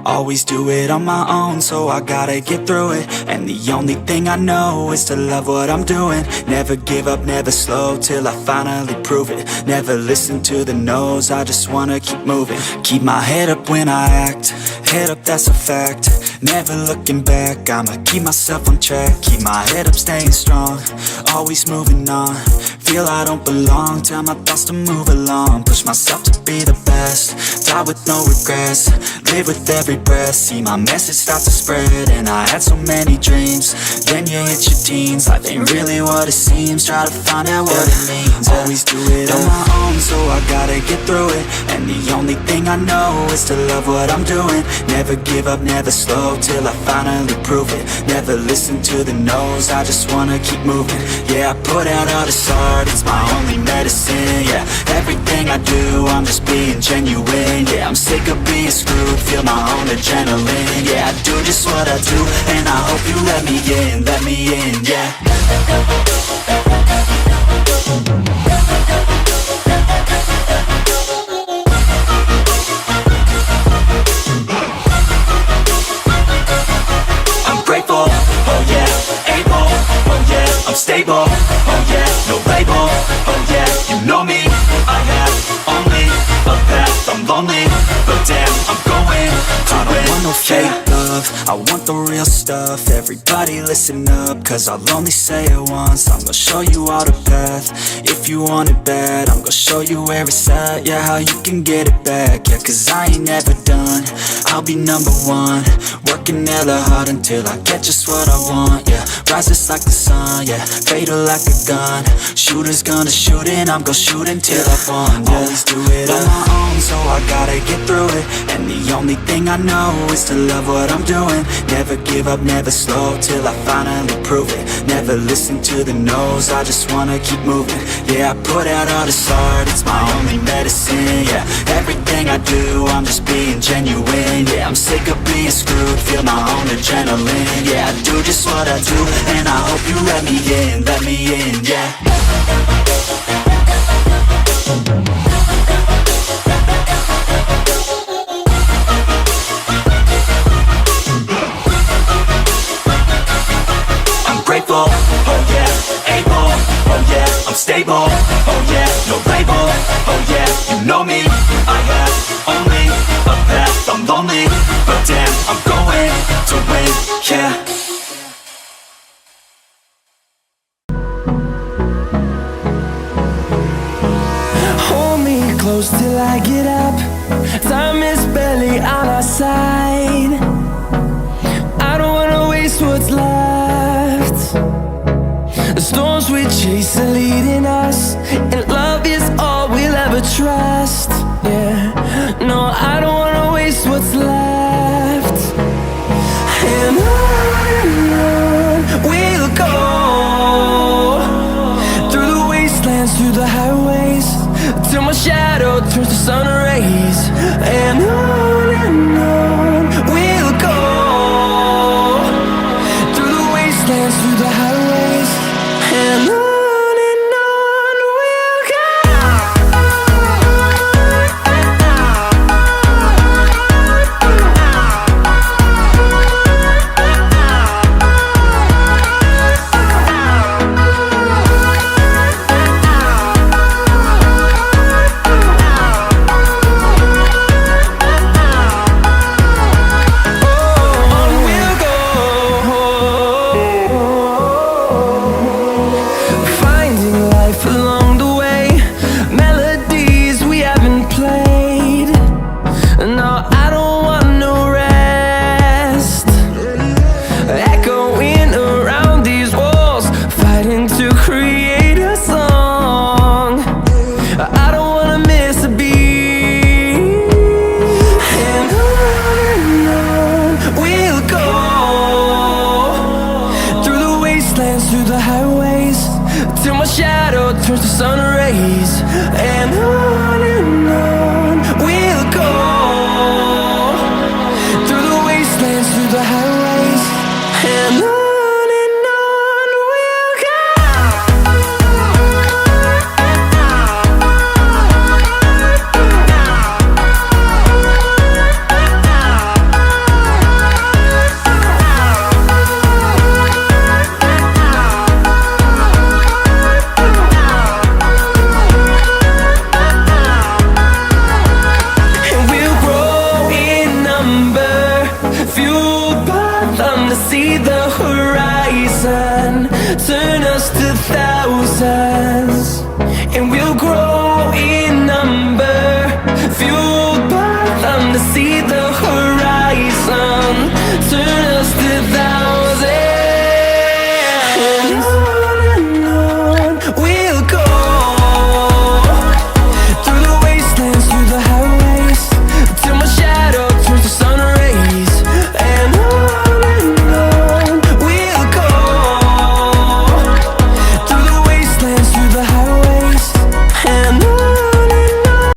Always do it on my own, so I gotta get through it. And the only thing I know is to love what I'm doing. Never give up, never slow, till I finally prove it. Never listen to the no's, I just wanna keep moving. Keep my head up when I act, head up, that's a fact. Never looking back, I'ma keep myself on track. Keep my head up, staying strong, always moving on. Feel I don't belong, tell my thoughts to move along. Push myself to be the best, die with no regrets. Live with every breath, see my message start to spread. And I had so many dreams, then you hit your teens. Life ain't really what it seems, try to find out what it means. Always do it on my own, so I gotta get through it. And the only thing I know is to love what I'm doing. Never give up, never slow, till I finally prove it. Never listen to the no's, I just wanna keep moving. Yeah, I put out all this art, it's my only medicine. Yeah, everything I do, I'm just being genuine. Yeah, I'm sick of being screwed, feel my own adrenaline. Yeah, I do just what I do, and I hope you let me in, yeah. I'm grateful, oh yeah, able, oh yeah, I'm stable, oh yeah, no label, oh yeah, you know me, I have only a path, I'm lonely, but damn, I'm going to win. I don't want no fake love, I want the real stuff. Everybody listen up, cause I'll only say it once. I'm gonna show you all the path, if you want it bad. I'm gonna show you where it's at, yeah, how you can get it back. Yeah, cause I ain't never done, I'll be number one. Working hella hard until I get just what I want, yeah. Rises like the sun, yeah, fatal like a gun. Shooter's gonna shoot and I'm gonna shoot until I won, yeah. Always do it on my own, so I gotta get through it. And the only thing I know is to love what I'm doing. Never give up, never slow, till I finally prove it. Never listen to the no's, I just wanna keep moving. Yeah, I put out all this art, it's my only medicine. Yeah, everything I do, I'm just being genuine. Yeah, I'm sick of being screwed, feel my own adrenaline. Yeah, I do just what I do, and I hope you let me in, yeah. Grateful, oh yeah, able, oh yeah, I'm stable, oh yeah, no label, oh yeah, you know me, I have only a path, I'm lonely, but damn, I'm going to win, yeah. Hold me close till I get up, time is barely on our side. I don't wanna waste what's left. The storms we chase are leading us, and love is all we'll ever trust. Yeah, no, I don't wanna waste what's left. And on we'll go, through the wastelands, through the highways, till my shadow turns to sun rays. And on we'll go, through the wastelands, through the highways, and on we'll go. If you